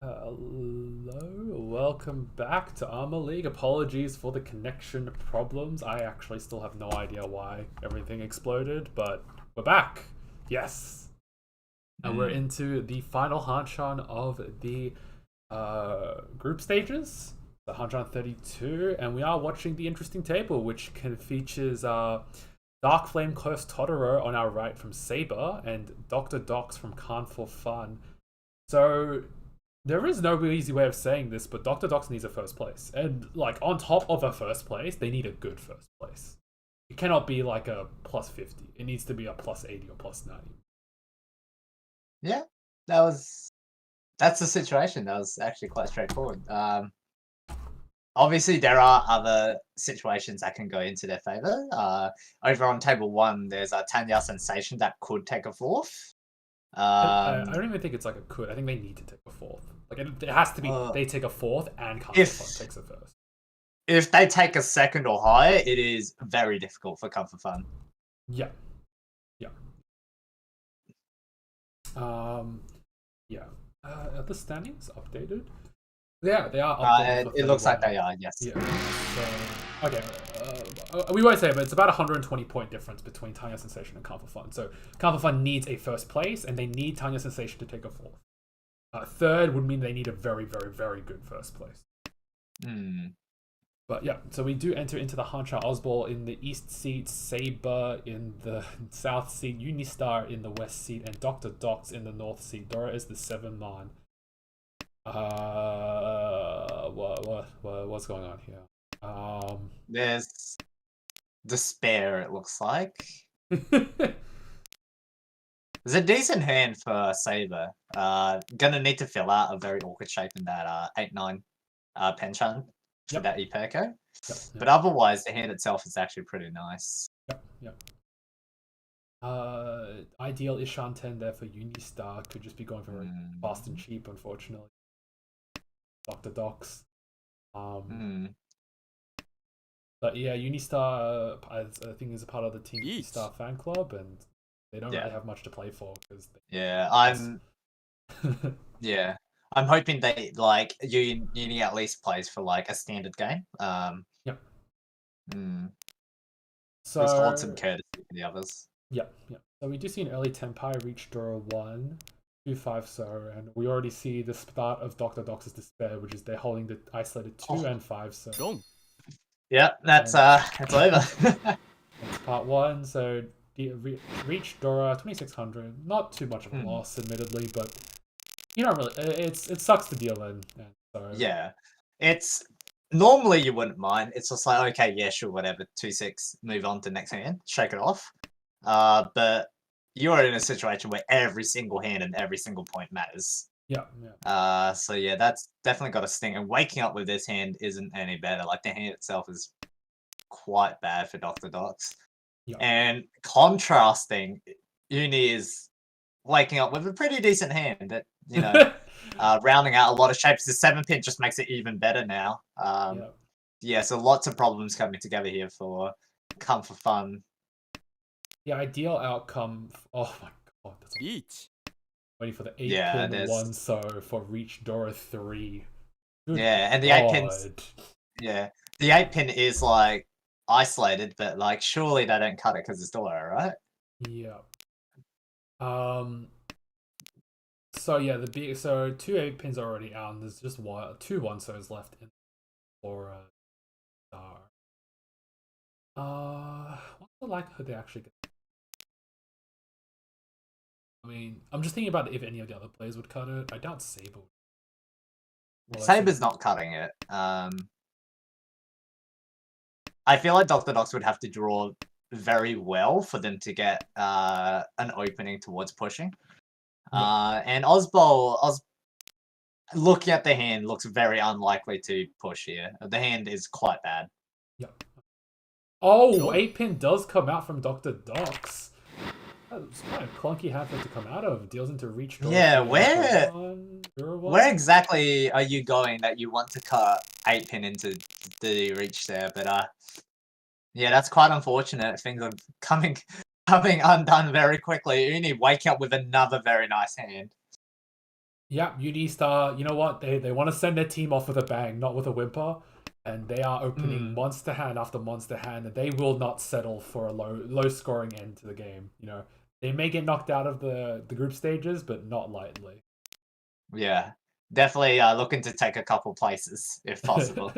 Hello, welcome back to ARMA League. Apologies for the connection problems. I actually still have no idea why everything exploded, but we're back. Yes. And we're into the final Hanchan of the group stages, the Hanchan 32, and we are watching the interesting table, which features Dark Flame Cursed Totoro on our right from Saber, and Dr. Docs from Khan for Fun. So there is no easy way of saying this, but Dr. Docs needs a first place. And, like, on top of a first place, they need a good first place. It cannot be, like, a plus 50. It needs to be a plus 80 or plus 90. Yeah, that's the situation. That was actually quite straightforward. Obviously, there are other situations that can go into their favor. Over on table 1, there's a Tanya Sensation that could take a fourth. I don't even think it's like a could. I think they need to take a fourth. Like, it has to be they take a fourth and Comfort Fun takes a first. If they take a second or higher, it is very difficult for Comfort Fun. Yeah. Yeah. Yeah. Are the standings updated? Yeah, they are updated. It looks like they are, yes. Yeah. So, okay. We won't say it, but it's about 120 point difference between Tanya Sensation and Comfort Fun. So Comfort Fun needs a first place, and they need Tanya Sensation to take a fourth. Third would mean they need a very, very, very good first place. But yeah, so we do enter into the Hansha Ozball in the east seat, Saber in the south seat, Unistar in the west seat, and Dr. Docs in the north seat. Dora is the 7-man. What's going on here? There's despair, it looks like. There's a decent hand for Saber. Gonna need to fill out a very awkward shape in that 8-9 Penchan for that Ipeko. But otherwise, the hand itself is actually pretty nice. Ideal Ishan 10 there for Unistar. Could just be going for fast and cheap, unfortunately. Dr. Docs. But yeah, Unistar, I think, is a part of the Team Unistar fan club, and they don't really have much to play for. I'm hoping they, like, Uni at least plays for, like, a standard game. So let's hold some courtesy for the others. So we do see an early Tenpai reach Dora 1, 2-5 so, and we already see the start of Dr. Docs' despair, which is they're holding the isolated 2 and 5 so. Yeah, that's over. That's part 1, so reach Dora 2600. Not too much of a loss, admittedly, but you don't really. It sucks to deal in. So. Yeah, it's normally you wouldn't mind. It's just like, okay, yeah, sure, whatever. 2-6, move on to next hand, shake it off. But you're in a situation where every single hand and every single point matters. So yeah, that's definitely got a sting. And waking up with this hand isn't any better. Like, the hand itself is quite bad for Dr. Docs. And contrasting, Uni is waking up with a pretty decent hand that, you know, rounding out a lot of shapes. The 7-pin just makes it even better now. So lots of problems coming together here for Comfort Fun. The ideal outcome. Oh my god, that's waiting for the 8-pin 1 so for reach Dora 3. Good and the 8-pins. Yeah, the 8-pin is, like, isolated, but, like, surely they don't cut it because it's Dora, right? So yeah, so 2 8-pins are already out, and there's just 2 1-sos left in for Star. What's the likelihood they actually get? I mean, I'm just thinking about if any of the other players would cut it. I doubt Saber. Saber's not cutting it. I feel like Dr. Docs would have to draw very well for them to get an opening towards pushing. And Ozbol, looking at the hand, looks very unlikely to push here. The hand is quite bad. Oh, 8-pin does come out from Dr. Docs. It's quite a clunky hand for it to come out of. Deals into reach. Where exactly are you going that you want to cut 8-pin into the reach there? But yeah, that's quite unfortunate. Things are coming undone very quickly. You need to wake up with another very nice hand. Yeah, Unistar, you know what? They want to send their team off with a bang, not with a whimper. And they are opening monster hand after monster hand, and they will not settle for a low scoring end to the game. You know, they may get knocked out of the group stages, but not lightly. Yeah, definitely looking to take a couple places if possible.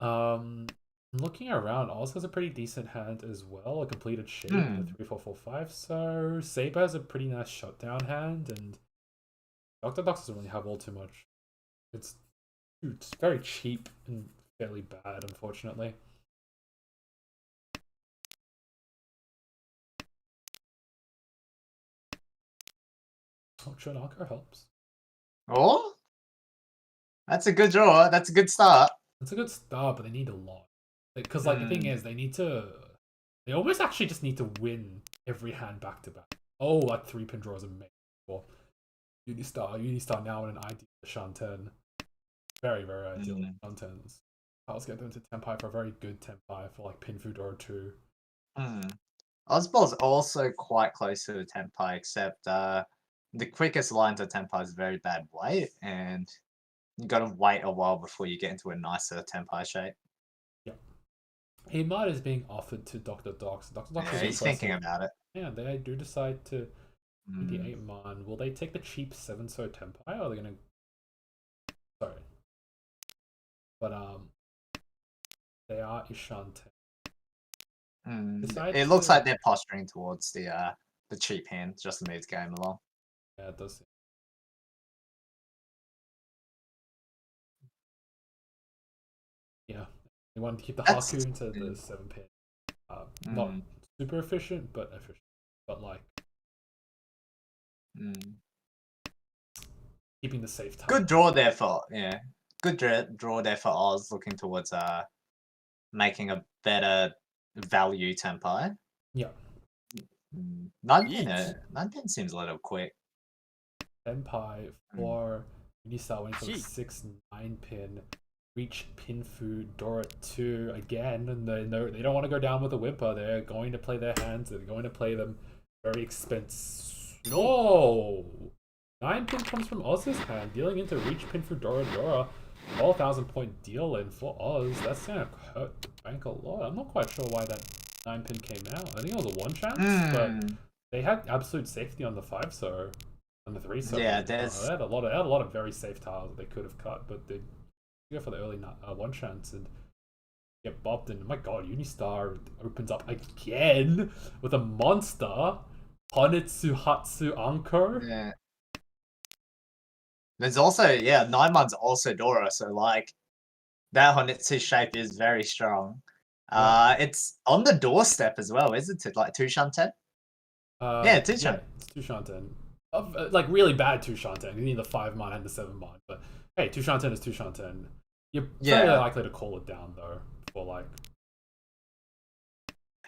Looking around, Oz has a pretty decent hand as well. A completed shape, the 3-4-4-5. So Saber has a pretty nice shutdown hand, and Dr. Dox doesn't really have all too much. It's very cheap and fairly bad, unfortunately. Oh, Chonako helps. Oh, that's a good draw. That's a good start. It's a good start, but they need a lot. Because, like, the thing is, they almost actually just need to win every hand back to back. Oh, like 3-pin draws are made for Unistar now in an ideal Shanten. Very, very ideal Shantens. I'll get them to Tenpai for a very good Tenpai for, like, pin food or 2. Ozbol's also quite close to the Tenpai, except the quickest line to Tenpai is very bad weight, and you gotta wait a while before you get into a nicer Tenpai shape. Yeah. Amart is being offered to Dr. Dox. Dr. Dox is He's thinking about it. Yeah, they do decide to the 8-man. Will they take the cheap 7-so Tenpai, or are they gonna... Sorry. But, they are Ishanten. It looks like they're posturing towards the cheap hand, just to move the game along. Yeah, it does. Yeah, they wanted to keep the Haku into the 7-pin. Not super efficient, but efficient. But like keeping the safe time. Good draw there for Good draw there for Oz, looking towards making a better value Tenpai. Yeah. 9-pin seems a little quick. Tenpai for Unistar went for the 6-9-pin. Reach pin food, Dora 2 again, and they don't want to go down with a whimper. They're going to play their hands. They're going to play them very expensive. No! 9-pin comes from Oz's hand, dealing into reach pin for Dora. 12,000 point deal in for Oz. That's gonna hurt the bank a lot. I'm not quite sure why that 9-pin came out. I think it was a 1 chance, but they had absolute safety on the 5-so, on the 3-so. Yeah, they had a lot of very safe tiles that they could have cut, but they go for the early 1 chance and get bopped. And my god, Unistar opens up again with a monster Honitsu Hatsu Anko. Yeah. There's also 9-man's also Dora, so like that Honitsu shape is very strong. It's on the doorstep as well, isn't it? Like 2 Shanten? Yeah, 2 Shanten. It's 2 Shanten. Like really bad 2 Shanten. You need the 5-man and the 7-man, but hey, 2 Shanten is 2 Shanten. You're very likely to call it down though, for like.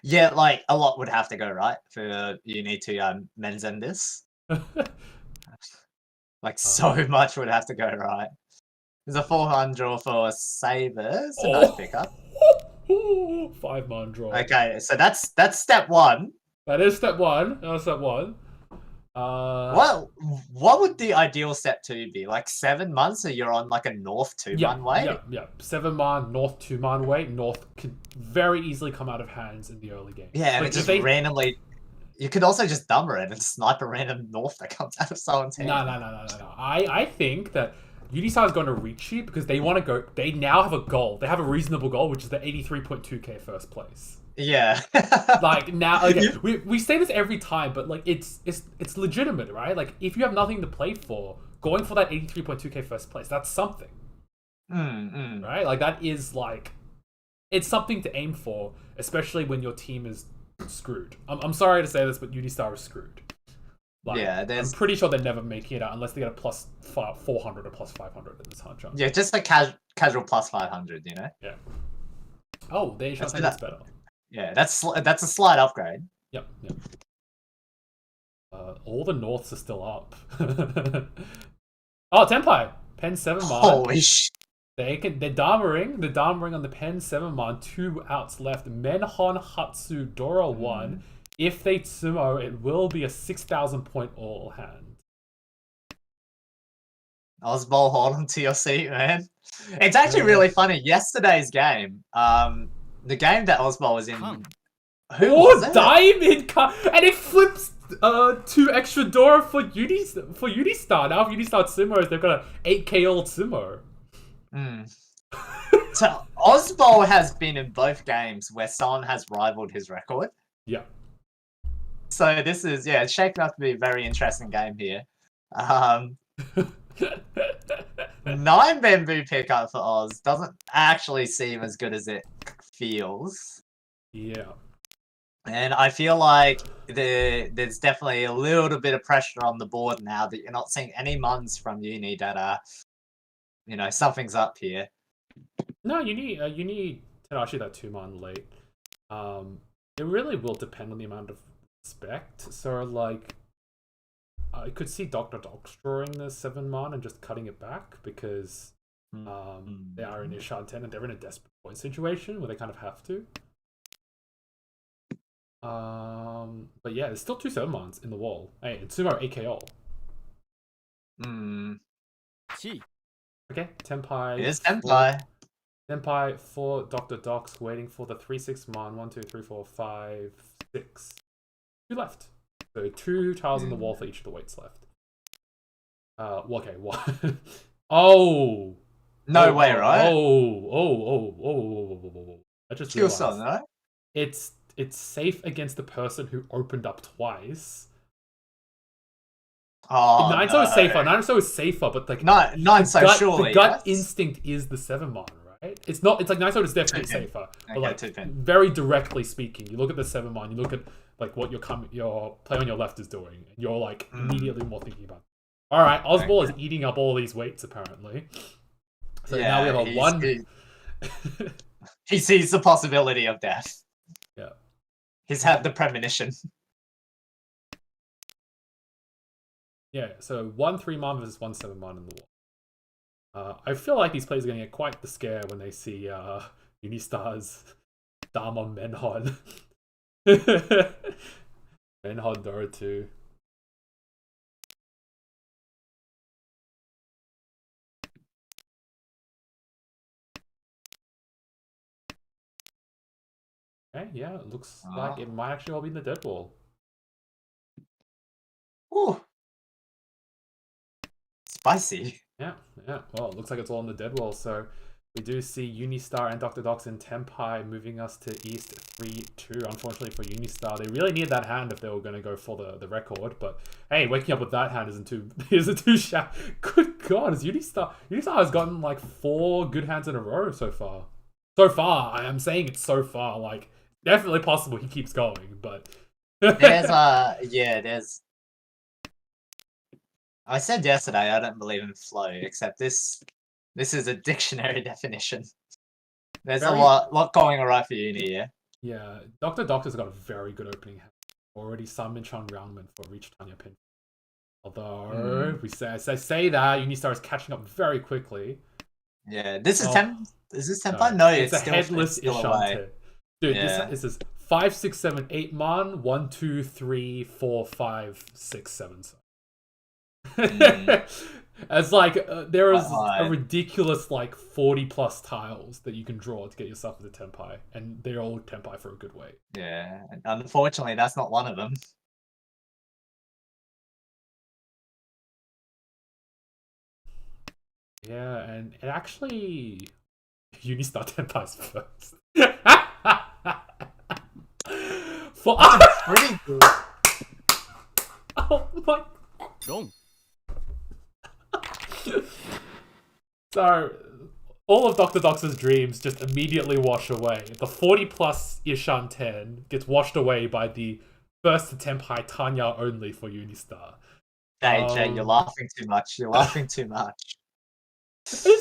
Yeah, like a lot would have to go right for you need to men's end this. Like so much would have to go right. There's a 400 draw for Sabers. A nice pickup. 5-man draw. Okay, so that's step 1. That is step 1. That was step 1. Well, what would the ideal step 2 be? Like 7 months, so you're on like a north 2-man way? Yeah. 7-man, north 2-man way. North could very easily come out of hands in the early game. Yeah, and it just randomly... You could also just dumber it and snipe a random north that comes out of someone's hand. No. I think that Unistar is going to reach you because they want to go... They now have a goal. They have a reasonable goal, which is the 83.2k first place. Yeah. Like now, okay, we say this every time, but like it's legitimate, right? Like if you have nothing to play for, going for that 83.2k first place, that's something, right? Like that is like, it's something to aim for, especially when your team is screwed. I'm sorry to say this, but Unistar is screwed. Like, yeah, I'm pretty sure they're never making it out unless they get a plus 400 or plus 500 in this Hanchans. Yeah, just a casual plus 500, you know. Yeah. Oh, they shot that's better. Yeah, that's a slight upgrade. Yep. All the norths are still up. Oh, Tenpai! Pen 7-man. Holy shit. They're Dharmering on the Pen 7-man. 2 outs left. Menhon Hatsu Dora 1. If they Tsumo, it will be a 6,000 point all hand. Ozbol, hold on to your seat, man. It's actually really funny. Yesterday's game, the game that Ozbol was in, who was it? Diamond and it flips 2 extra door for Unistar. Now if Unistar Summers, they've got an 8k old Sumo. So Ozbol has been in both games where someone has rivaled his record. Yeah. So this is, it's shaping up to be a very interesting game here. 9 bamboo pickup for Oz doesn't actually seem as good as it feels. Yeah. And I feel like there's definitely a little bit of pressure on the board now that you're not seeing any muns from Uni that something's up here. No, you need actually that 2-mon late. It really will depend on the amount of respect. So like, I could see Dr. Dox drawing the 7-mon and just cutting it back because they are in Ishan 10 and they're in a desperate point situation where they kind of have to. But yeah, there's still 2 7-mons in the wall. Hey, it's Sumo 8k all. Okay, Tenpai. It is Tenpai. Tenpai for Dr. Dox, waiting for the 3-6-mon. 1, 2, 3, 4, 5, 6. 2 left. So 2 tiles in the wall for each of the weights left. Okay, 1. Oh! No way, right? Oh. I just realized. Son, right? It's safe against the person who opened up twice. Oh, 9-so is safer. 9-so is safer, but like 9-so surely. The gut instinct is the 7-mon, right? It's not. It's like 9-so is definitely safer. But like very directly speaking, you look at the 7-mon, you look at like what your play on your left is doing, and you're like immediately more thinking about it. All right, Ozbol is eating up all these weights apparently. So now we have a 1. He sees the possibility of death. Yeah. He's had the premonition. Yeah, so 1 3-mon versus 1 7-mon in the wall. I feel like these players are going to get quite the scare when they see Unistar's Dharma Menhon. Menhon Dora 2. Okay, yeah, it looks like it might actually all be in the dead wall. Ooh. Spicy. Yeah. Well, it looks like it's all in the dead wall, so we do see Unistar and Dr. Dox and Tenpai moving us to East 3-2. Unfortunately for Unistar, they really need that hand if they were going to go for the record, but hey, waking up with that hand isn't too shabby. Good God, Unistar has gotten like 4 good hands in a row so far. So far, I am saying it's so far, like, definitely possible he keeps going, but... there's I said yesterday I don't believe in flow, except this is a dictionary definition. There's a lot going alright for Uni, yeah? Yeah, Dr. Doctor's got a very good opening hand. Already summoned Chun Roundman for Reach Tanya Pin. Although, I say that, Unistar is catching up very quickly. Yeah, this is is this Tenpai? No, it's a still, headless Ishante. Dude, yeah. this is 5, 6, 7, 8-mon. 1, 2, 3, 4, 5, 6, 7. As like there is a ridiculous like 40+ tiles that you can draw to get yourself into Tenpai, and they're all Tenpai for a good weight. Yeah, unfortunately, that's not one of them. Yeah, and it actually Unistar Tenpai's first. For pretty good. Oh my. So, all of Dr. Dox's dreams just immediately wash away. The 40+ Ishan 10 gets washed away by the first to Tenpai Tanya only for Unistar. Hey, Jay, you're laughing too much. You're laughing too much.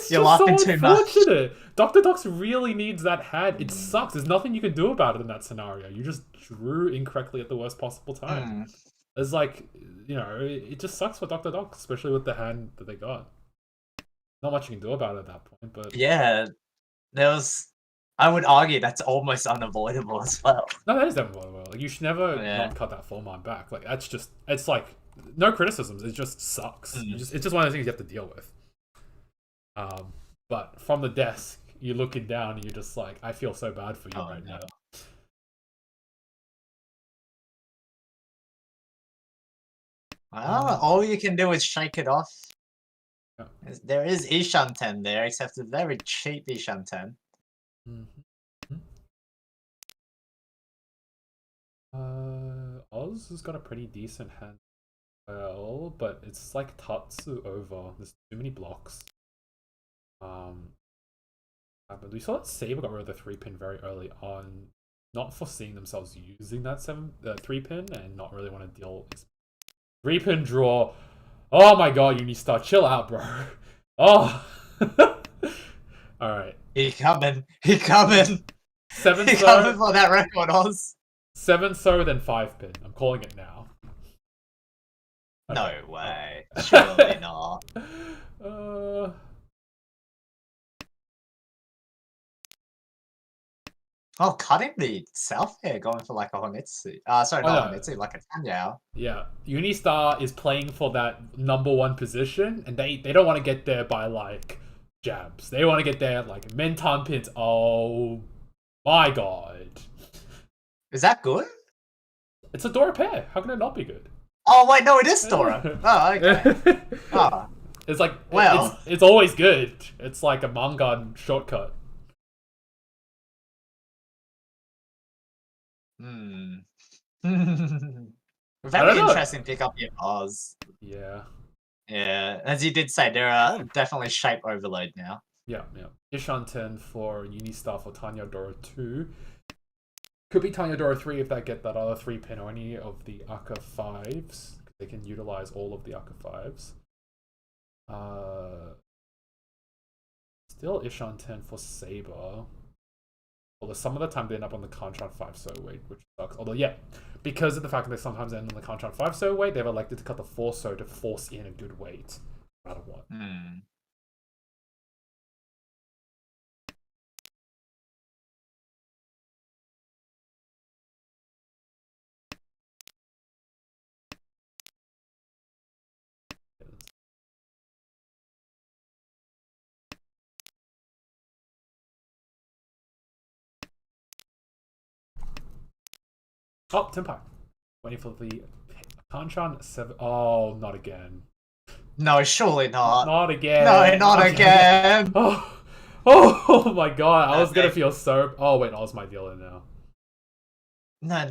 You're laughing too much. Dr. Dox really needs that hand. It sucks. There's nothing you can do about it in that scenario. You just drew incorrectly at the worst possible time. It's like, it just sucks for Dr. Dox, especially with the hand that they got. Not much you can do about it at that point, but... Yeah, I would argue that's almost unavoidable as well. No, that is unavoidable. Like, you should never not cut that 4-man back. Like, that's just... It's like, no criticisms. It just sucks. It's just one of those things you have to deal with. But from the desk, you're looking down and you're just like, I feel so bad for you Oh right no. now. Well, all you can do is shake it off. Yeah. There is Ishanten there, except a very cheap Ishanten. Oz has got a pretty decent hand, well, but it's like Tatsu over. There's too many blocks. But we saw that Saber got rid of the 3-pin very early on, not foreseeing themselves using that 3-pin and not really want to deal. 3-pin draw. Oh my god, Unistar, chill out, bro. Oh. Alright. He coming. He coming. 7 He so. coming for that record, Oz. 7 so, then 5-pin. I'm calling it now. Okay. No way. Surely not. Oh, cutting the south here, going for like a Honitsu. Sorry, not Honitsu, like a Tanyao. Yeah, Unistar is playing for that #1 position, and they don't want to get there by like jabs. They want to get there like Mentan pins. Oh my god, is that good? It's a Dora pair. How can it not be good? Oh wait, no, it is Dora. Oh, okay. Oh. It's like well, it's always good. It's like a manga shortcut. Very interesting pickup here, Oz. Yeah. Yeah, as you did say, there are definitely shape overload now. Yeah. Ishanten for Unistar for Tanya Dora 2. Could be Tanya Dora 3 if they get that other 3-pin or any of the Aka 5s. They can utilize all of the Aka 5s. Still Ishanten for Saber. Although some of the time they end up on the Contran 5 so weight, which sucks. Although, yeah, because of the fact that they sometimes end on the Contran 5 so weight, they've elected to cut the 4 so to force in a good weight, no matter what. Oh, Tenpai. Waiting for the Kanchan 7. Oh, not again. No, surely not. Not again. No, not again. Oh my god. I was going to feel so. Oh, wait. Oz my dealer now. No.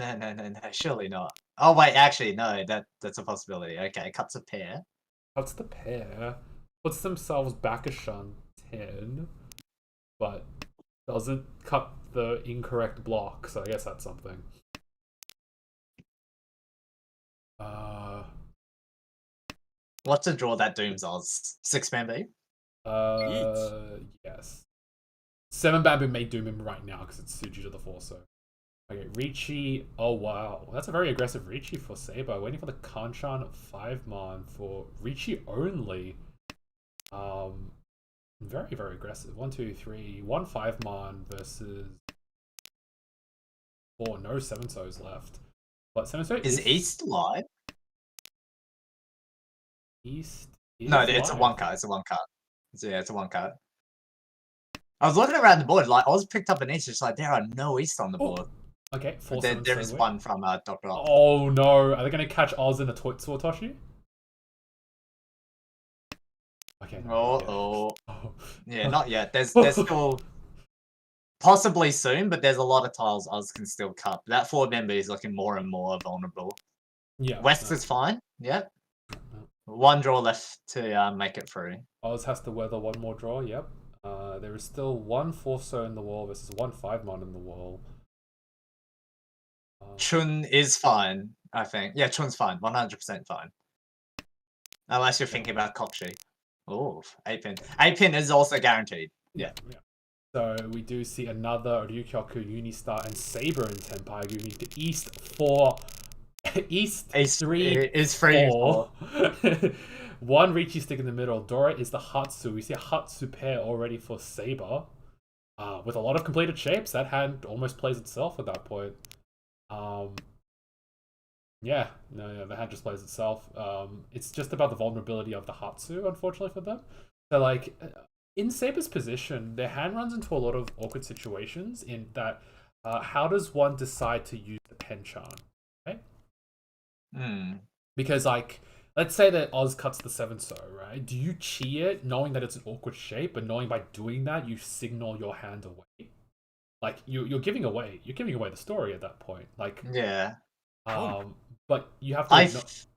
Surely not. Oh, wait. Actually, no. That's a possibility. Okay. Cuts a pair. Cuts the pair. Puts themselves back a shun 10. But doesn't cut the incorrect block. So I guess that's something. What's a draw that dooms Oz? 6 bamboo? Yes. 7 bamboo may doom him right now because it's Suji to the 4 so. Okay, Ricci. Oh wow. That's a very aggressive Ricci for Saber. Waiting for the Kanchan 5-man for Ricci only. Very, very aggressive. 1, 2, 3. 1 5-man versus 4. No 7-sos left. But 7-so is East live? East. No, it's a 1-card. It's a 1-card. Yeah, it's a 1-card. I was looking around the board, like, Oz picked up an East, just like, there are no East on the board. Okay, 4 there is one from Dr. Op. Oh no, are they going to catch Oz in a Suotoshi? Okay. No, yeah, not yet. There's still possibly soon, but there's a lot of tiles Oz can still cut. That 4-member is looking more and more vulnerable. Yeah. West is fine. Yep. 1 draw left to make it through. Oz has to weather 1 more draw. Yep. There is still 1 4-so in the wall versus 1 5-man in the wall. Chun is fine, I think. Yeah, Chun's fine. 100% fine. Unless you're thinking about Kokshi. Oh, 8-pin. 8-pin is also guaranteed. Yeah. So we do see another Ryukyoku, Unistar, and Saber in Tenpai moving to East 4. East 3 is 3 4. 1 Ricci stick in the middle. Dora is the Hatsu. We see a Hatsu pair already for Saber. With a lot of completed shapes, that hand almost plays itself at that point. Yeah, no, the hand just plays itself. It's just about the vulnerability of the Hatsu, unfortunately for them. So like, in Saber's position, their hand runs into a lot of awkward situations in that how does one decide to use the Penchan? Right? Hmm. Because, like, let's say that Oz cuts the 7-so, right? Do you cheer it knowing that it's an awkward shape, but knowing by doing that you signal your hand away? Like, you're giving away the story at that point. Like, Yeah. but you have to I acknowledge.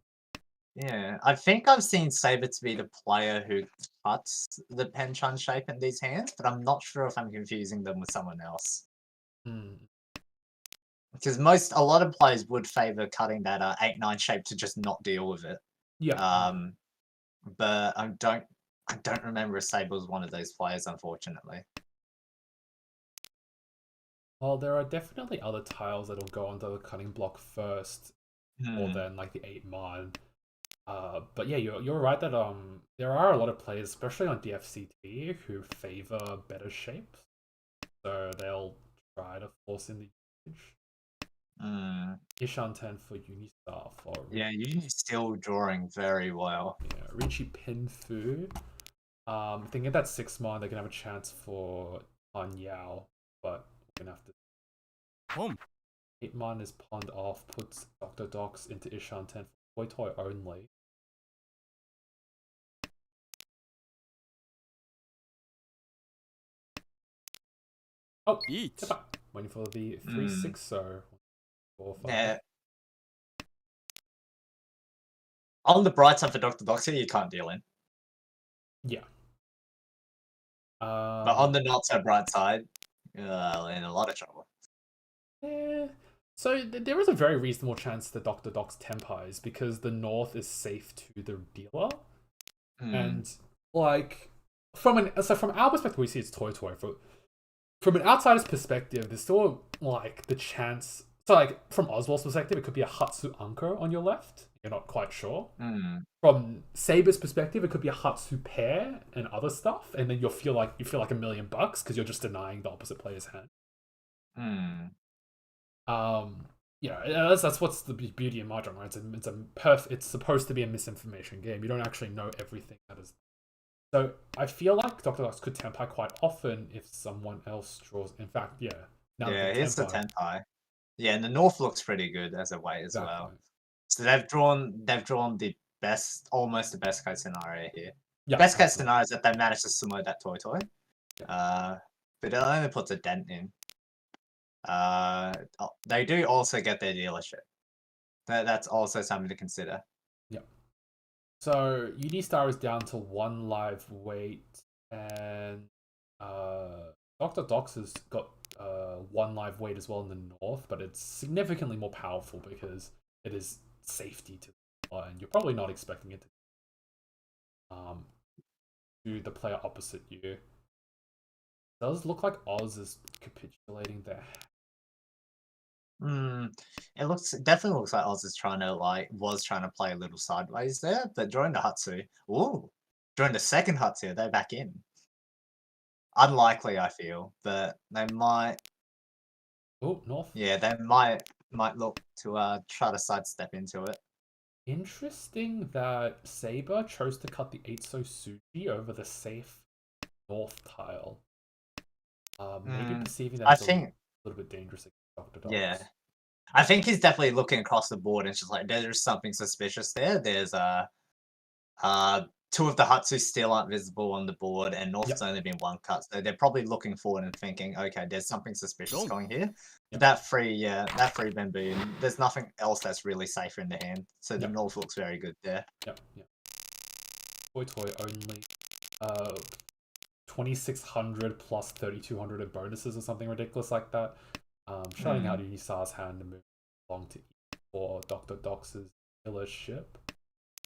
Yeah, I think I've seen Saber to be the player who cuts the Penchant shape in these hands, but I'm not sure if I'm confusing them with someone else. Because a lot of players would favor cutting that 8-9 shape to just not deal with it. Yeah. Um, but I don't remember if Saber was one of those players, unfortunately. Well, there are definitely other tiles that'll go onto the cutting block first, or then like the 8-man. But yeah, you're right that there are a lot of players, especially on DFCT, who favor better shapes, so they'll try to force in the usage. Ishan 10 for Unistar for Yeah, you're still drawing very well. yeah, Richie Pinfu. Thinking that 6-man, they can have a chance for Han Yao, but we're gonna have to. 8-man is pawned off, puts Dr. Docs into Ishan 10 for Toy only. Oh, waiting for the 3-6 so 4-5. Yeah. On the bright side for Dr. Doxy, you can't deal in. Yeah. But on the not so bright side, in a lot of trouble. Yeah. So there is a very reasonable chance that Dr. Doc's Tempais because the North is safe to the dealer. And like from our perspective we see it's toy. From an outsider's perspective, there's still like the chance. So like from Oswald's perspective, it could be a Hatsu Anchor on your left. You're not quite sure. From Saber's perspective, it could be a Hatsu pair and other stuff, and then you feel like $1 million because you're just denying the opposite player's hand. That's what's the beauty of Mahjong, right? It's supposed to be a misinformation game. You don't actually know everything that is. So I feel like Dr. Lux could Tenpai quite often if someone else draws. In fact, yeah. Here's the Tenpai. Yeah, and the North looks pretty good as a way as well. So they've drawn the best, almost the best case scenario here. Yeah, best case scenario is that they managed to sumo that toy. But it only puts a dent in. They do also get their dealership. That's also something to consider. Yeah. So Unistar is down to 1 live weight, and Dr. Dox has got 1 live weight as well in the North, but it's significantly more powerful because it is safety to the player, and you're probably not expecting it to the player opposite you. It does look like Oz is capitulating there. It definitely looks like Oz is was trying to play a little sideways there, but during the Hatsu, during the second Hatsu, they're back in. Unlikely, I feel, but they might. Oh, North. Yeah, they might look to try to sidestep into it. Interesting that Saber chose to cut the 8-so Suji over the safe North tile. Maybe perceiving that it's a little bit dangerous against Dr. Dogs. Yeah. I think he's definitely looking across the board and it's just like there's something suspicious there. There's 2 of the Hatsu still aren't visible on the board, and North's only been 1 cut, so they're probably looking forward and thinking, okay, there's something suspicious going here. But that free bamboo, there's nothing else that's really safer in the hand, so the North looks very good there. Yep. Toy only. 2600 plus 3200 in bonuses or something ridiculous like that. Shutting out Unisar's hand to move along to for Dr. Dox's dealership.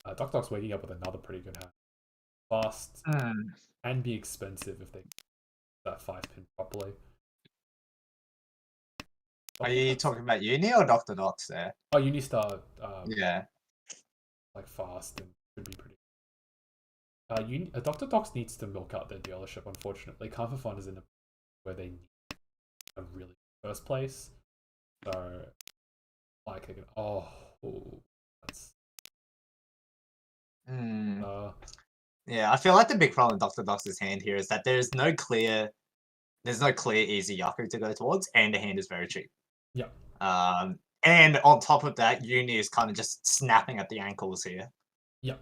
Dr. Dox waking up with another pretty good hand. Fast and be expensive if they that 5-pin properly. Are you talking about Uni or Dr. Dox there? Oh, Unistar. Yeah. Like fast and could be pretty. Dr. Dox needs to milk out their dealership, unfortunately. Comfort Fund is in a where they need a really first place. So, like, that's. Yeah, I feel like the big problem with Dr. Dox's hand here is that there's no clear easy Yaku to go towards, and the hand is very cheap. Yeah. And on top of that, Uni is kind of just snapping at the ankles here. Yeah.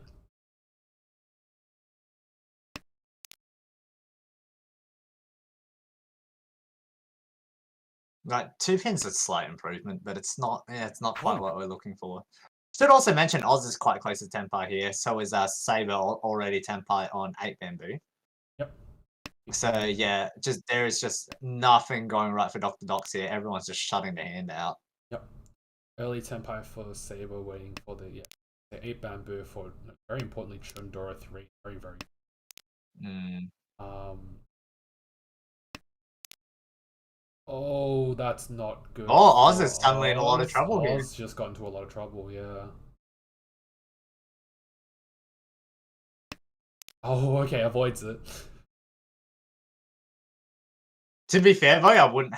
Right, 2 pins is a slight improvement, but it's not quite what we're looking for. Should also mention Oz is quite close to Tenpai here, so is Saber already Tenpai on 8 Bamboo. Yep. So yeah, there is just nothing going right for Dr. Dox here. Everyone's just shutting the hand out. Yep. Early Tenpai for Saber, waiting for the 8 Bamboo for, very importantly, Chundora 3. Very, very. Oh, that's not good. Oh, Oz is suddenly in a lot of trouble here. Oz just got into a lot of trouble, yeah. Oh, okay, avoids it. To be fair though, I wouldn't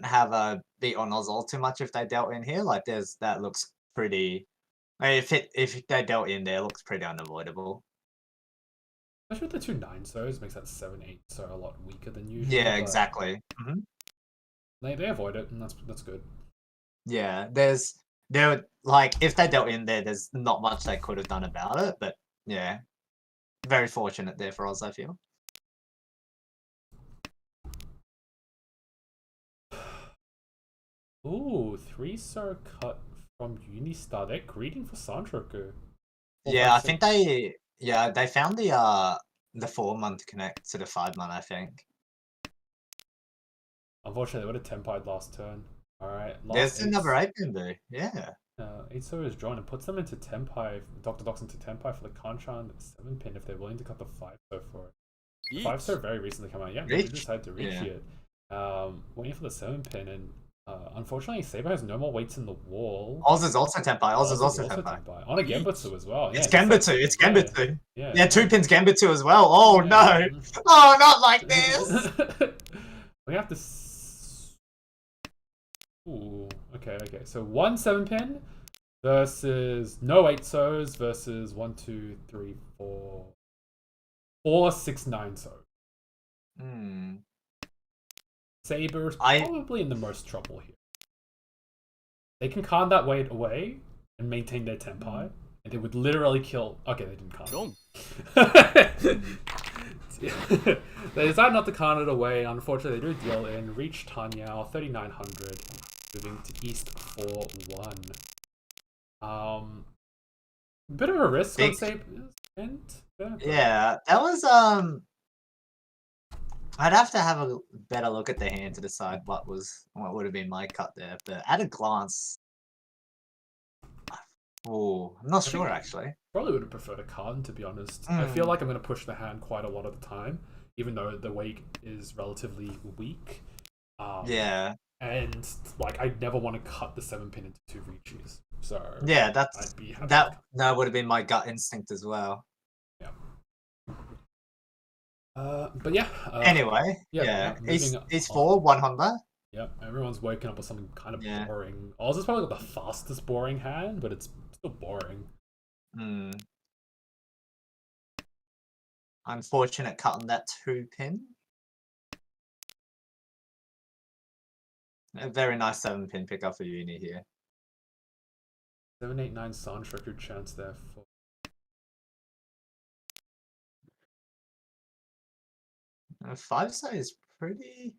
have beat on Oz all too much if they dealt in here. Like that looks pretty. If they dealt in there, it looks pretty unavoidable. Especially with the 2 9-sos, makes that 7-8 so a lot weaker than usual. Yeah, exactly. They avoid it, and that's good. Yeah, like if they dealt in there, there's not much they could have done about it. But yeah, very fortunate there for Oz, I feel. Ooh, 3-star cut from Unistar. They're greeting for Santroku. Yeah, I think they found the 4-month connect to the 5-month, I think. Unfortunately, they would have Tenpai'd last turn. Alright. There's another 8 Bamboo, yeah. 8-so is drawn and puts them into Tenpai, Dr. Dox into Tenpai for the Kanchan 7-pin if they're willing to cut the 5-so for it. 5-so very recently come out. Yeah, they decided to reach it. Waiting for the 7-pin, and unfortunately, Saber has no more weights in the wall. Oz is also Tenpai. Oz is also Tenpai. On a Genbutsu as well. It's Genbutsu. It's Genbutsu. Yeah, 2 pins Genbutsu as well. Oh no! Oh, not like this! We have to. Ooh, okay. So 1 7-pin versus no 8-sos versus 1, 2, 3, 4, 6 9-sos. Saber's probably in the most trouble here. They can con that weight away and maintain their Tenpai, and they would literally kill. Okay, they didn't con it. They decide not to con it away. Unfortunately, they do deal in. Reach Tanyao 3900, moving to East 4-1. Bit of a risk on Saber's end. Yeah, that was I'd have to have a better look at the hand to decide what would have been my cut there, but at a glance, I'm not sure actually. Probably would have preferred a con, to be honest. I feel like I'm going to push the hand quite a lot of the time, even though the weight is relatively weak. Yeah. And like, I never want to cut the 7-pin into 2 reaches. So yeah, that would have been my gut instinct as well. Yeah. But yeah. Anyway, East 4, 1 Honda. Yep, everyone's woken up with something kind of boring. Oz is probably got the fastest boring hand, but it's still boring. Unfortunate cut on that 2-pin. A very nice 7-pin pickup for Uni here. 7, 8, 9 Santroku chance there for. A 5-so is pretty.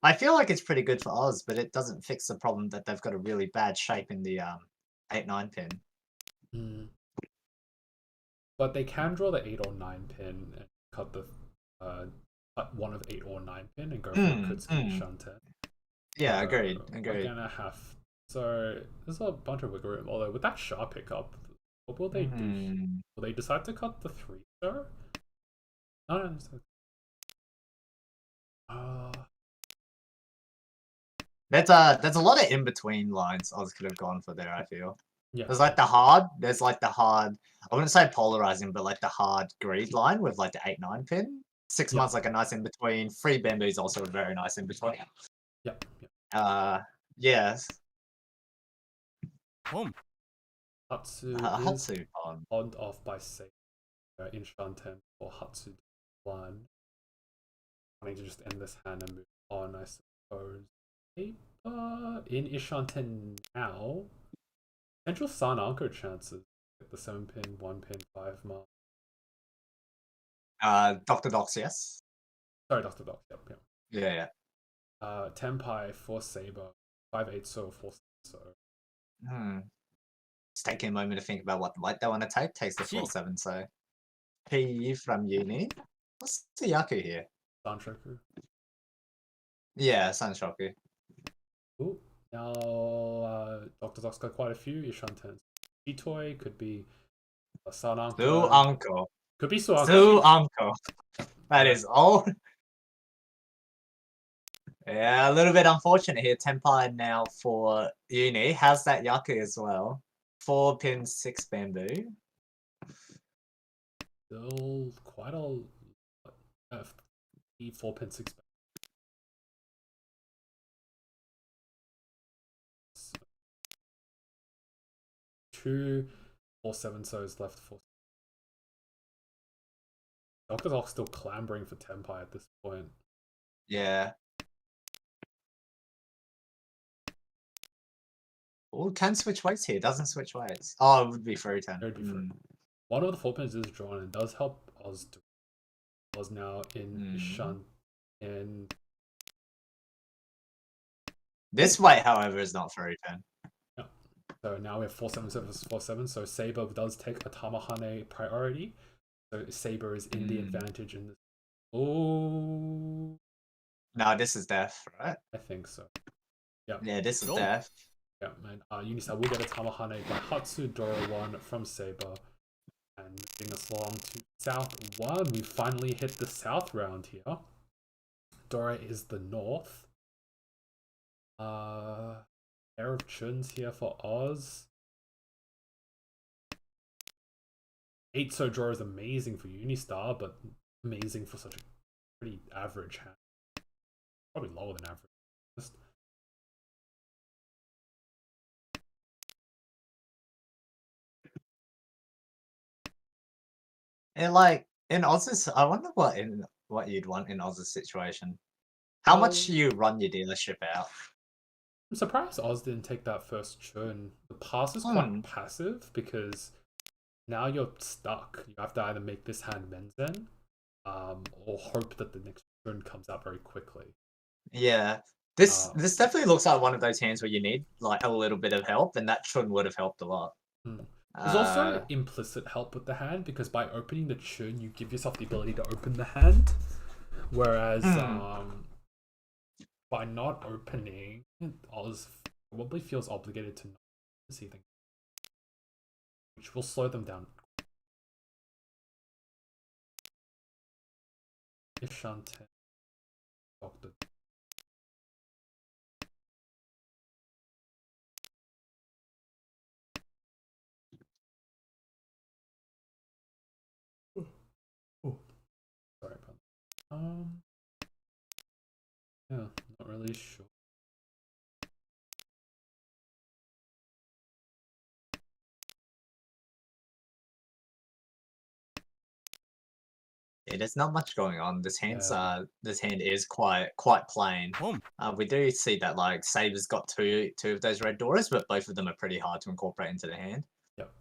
I feel like it's pretty good for Oz, but it doesn't fix the problem that they've got a really bad shape in the 8-9 pin. But they can draw the 8 or 9 pin and cut the cut one of 8 or 9 pin and go for Kutsuki Shanten. Yeah, agreed. We're gonna have. So there's a bunch of wiggle room. Although with that sharp pickup, what will they do? Will they decide to cut the 3-star? No. There's a lot of in between lines Oz could have gone for there. I feel. Yeah. There's like the hard. I wouldn't say polarizing, but like the hard greed line with like the 8-9 pin. 6 months like a nice in between. 3 Bamboo is also a very nice in between. Yep. Yes. Hatsu is Hatsu Pond. pawned off by Saber in Shanten for Hatsu 1. Wanting to just end this hand and move on, I suppose. In Ishanten now. Potential San Anko chances at the 7 pin, 1 pin, 5 mark. Dr. Docs, yes. Sorry, Dr. Doc. Yep. Yeah. Tenpai for Saber. 5-8 so for so. Just taking a moment to think about what light they want to take. Takes the 4-7, so. P from uni. What's the Yaku here? Sanshoku. Yeah, Sanshoku. Ooh. Now, Dr. Doc's got quite a few. Ishanten. Chitoi could be San Anko. Su Anko. Could be Su Anko. Su Anko. That is all. Yeah, a little bit unfortunate here. Tenpai now for uni. Has that Yaku as well. 4 pin, 6 bamboo. Still quite a 4 pin, 6 bamboo. 2 4-7 so's left for. Dr. Doc's still clambering for Tenpai at this point. Yeah. Oh, can switch weights here. Doesn't switch weights. Oh, it would be free 10. It would be free. One of the 4 pins is drawn and does help Oz. Oz now in Shan. And this weight, however, is not free 10. Yeah. So now we have 4-7 versus 4-7. So Saber does take a Tamahane priority. So Saber is in the advantage in this. Oh. No, this is death, right? I think so. Yeah. Yeah, this is death. Yeah, man. Unistar will get a Tamahane by Hatsu, Dora 1 from Saber. And moving us along to South 1. We finally hit the South round here. Dora is the North. Pair of Chuns here for Oz. 8 so draw is amazing for Unistar, but amazing for such a pretty average hand. Probably lower than average. And like in Oz's, I wonder what you'd want in Oz's situation. How much do you run your dealership out? I'm surprised Oz didn't take that first churn. The pass is quite passive because now you're stuck. You have to either make this hand Menzen, or hope that the next churn comes out very quickly. Yeah. This definitely looks like one of those hands where you need like a little bit of help, and that churn would have helped a lot. There's also implicit help with the hand because by opening the churn, you give yourself the ability to open the hand. Whereas by not opening, Oz probably feels obligated to not see things, which will slow them down. Ishanten, Doctor. Oh, sorry about that. Yeah, not really sure. Yeah, there's not much going on. This hand is quite plain. We do see that like Saber's got two of those red doors, but both of them are pretty hard to incorporate into the hand. Yep.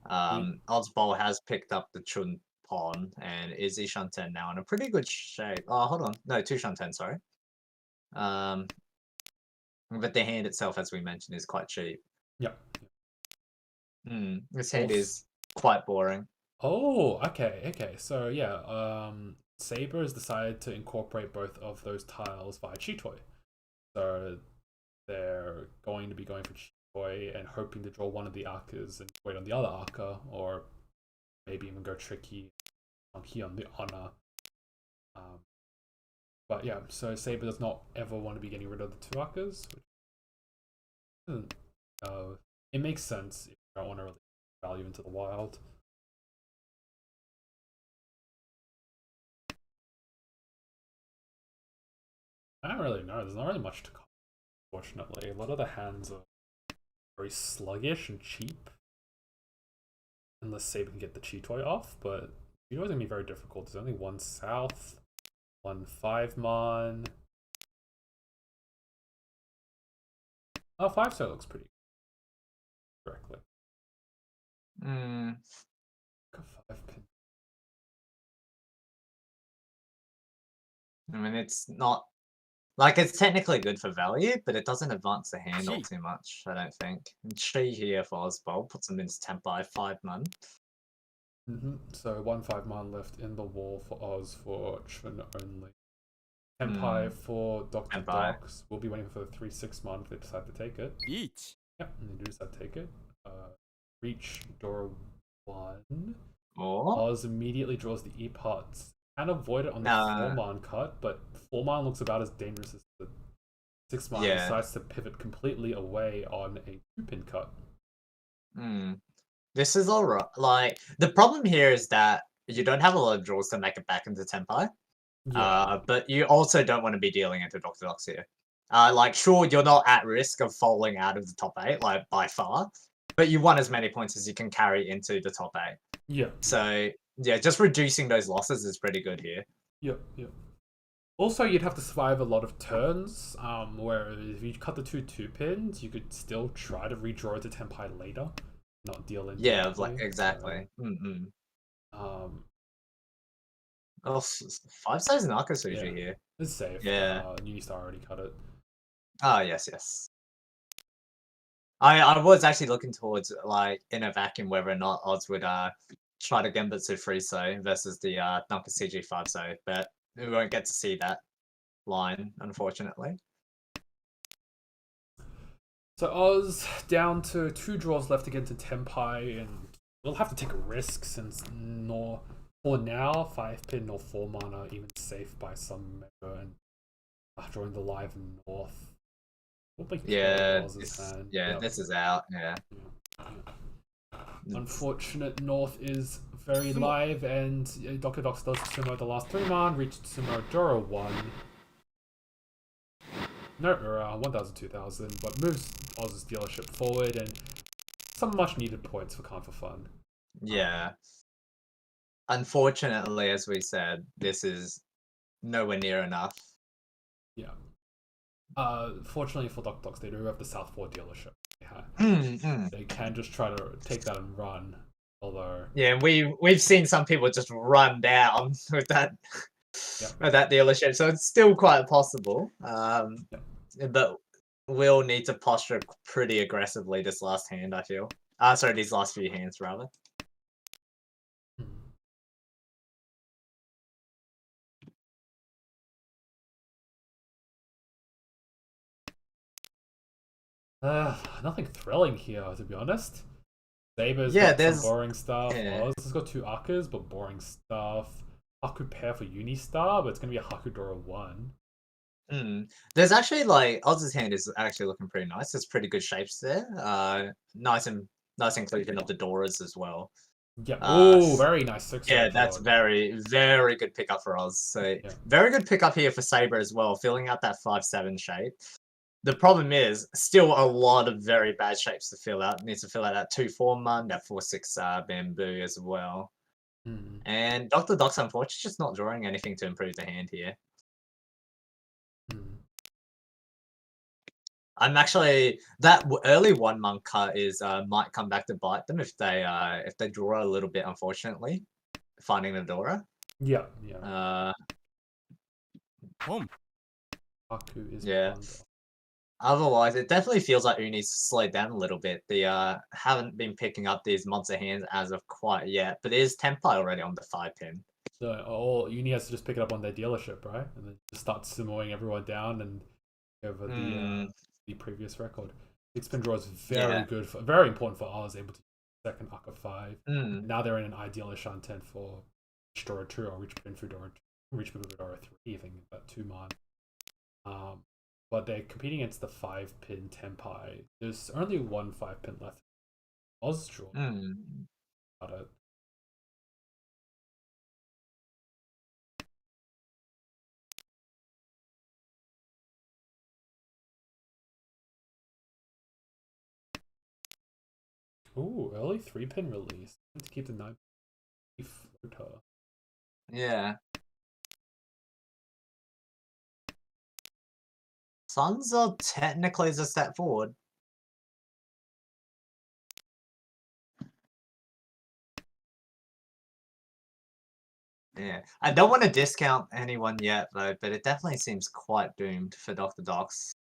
Ozbol has picked up the Chun pawn and is Ishanten now in a pretty good shape. Oh, hold on. No, 2 Shanten, sorry. But the hand itself, as we mentioned, is quite cheap. Yep. This hand is quite boring. Oh, okay. So yeah, Saber has decided to incorporate both of those tiles via Chitoi. So they're going to be going for Chitoi and hoping to draw one of the Arkas and wait on the other Arka, or maybe even go tricky on here on the Honor. But yeah, so Saber does not ever want to be getting rid of the 2 Arkas, which it makes sense if you don't want to release value into the wild. I don't really know. There's not really much to comment, unfortunately. A lot of the hands are very sluggish and cheap. unless Saber can get the Cheetoy off, but Cheetoy's gonna be very difficult. There's only one South, one 5-mon. Oh, 5-star looks pretty correctly. Hmm. 5-pin. I mean, it's not like it's technically good for value, but it doesn't advance the hand all Gee. too much, I don't think. And Chi here for Oswald puts him in Tempai 5-mon. So 1 5-mon left in the wall for Oz for Chun only. Tempai for Dr. Tempai. Docs. We'll be waiting for the 3-6-mon if they decide to take it. Each. Yep, and they do decide to take it. Reach Dora 1. Or Oz immediately draws the E-Pots. Can avoid it on the 4-mon cut, but 4-mon looks about as dangerous as the 6-mon. Yeah. Decides to pivot completely away on a 2-pin cut. This is alright. Like, the problem here is that you don't have a lot of draws to make it back into Tempai. Yeah. But you also don't want to be dealing into Dr. Docs here. Like, sure, you're not at risk of falling out of the top 8, like, by far. But you want as many points as you can carry into the top 8. Yeah. So, yeah, just reducing those losses is pretty good here. Yep. Also, you'd have to survive a lot of turns, where if you cut the 2-pins, you could still try to redraw it to Tempai later, not deal in. Yeah, like, exactly. Oh, 5-size Narcosuji here. it's safe. Yeah. Unistar already cut it. Oh, yes. I was actually looking towards, like, in a vacuum, whether or not Oz would try to Genbutsu 3-so versus the Narcosuji 5-so, but we won't get to see that line, unfortunately. So Oz down to 2 draws left to get into Tempai, and we'll have to take a risk since for now 5-pin nor 4-mon are even safe by some measure, and drawing the live North. Yeah, this is out. Yeah. Unfortunate North is very live, and Dr. Docs does sumo the last 3-mon, reached sumo Dora 1. No, 1000, 2000, but moves Oz's dealership forward, and some much needed points for Khan for Fun. Yeah. Unfortunately, as we said, this is nowhere near enough. Yeah. Fortunately for Dr. Docs, they do have the Southpaw dealership. They can just try to take that and run. Although, yeah, we've seen some people just run down with that with that dealership, so it's still quite possible. But we'll need to posture pretty aggressively this last hand, I feel. Sorry, these last few hands rather. nothing thrilling here, to be honest. Saber's Yeah, got there's some boring stuff. yeah. Oz has got 2 Akkas, but boring stuff. Haku pair for Unistar, but it's gonna be a Haku Dora 1. There's actually like Oz's hand is actually looking pretty nice. There's pretty good shapes there. Nice inclusion of the Doras as well. Yeah. Oh, very nice 6. Yeah, that's very, very good pickup for Oz. So very good pickup here for Saber as well, filling out that 5-7 shape. The problem is still a lot of very bad shapes to fill out. Needs to fill out that 2-4-mon, that 4-6 bamboo as well. And Dr. Doc's unfortunately just not drawing anything to improve the hand here. I'm actually that early 1-mon cut is might come back to bite them if they draw a little bit. Unfortunately, finding the Dora. Yeah. Home. Haku is Yeah. Otherwise, it definitely feels like Uni's slowed down a little bit. They haven't been picking up these monster hands as of quite yet, but it is Tempai already on the 5-pin. So Uni has to just pick it up on their dealership, right? And then just start sumoing everyone down and over the previous record. 6-pin draw is very good, very important for Oz, able to second Akka 5. Now they're in an ideal Shanten for Dora 2 or Reach Pin for Dora 2, Reach Pin for Dora 3, I think that 2-mon. But they're competing against the 5-pin Tempai. There's only one 5-pin left. Oz draw. Got it. Ooh, early 3-pin release. To keep the 9 floater. Yeah. Suns are technically a step forward. Yeah, I don't want to discount anyone yet though, but it definitely seems quite doomed for Dr. Docs.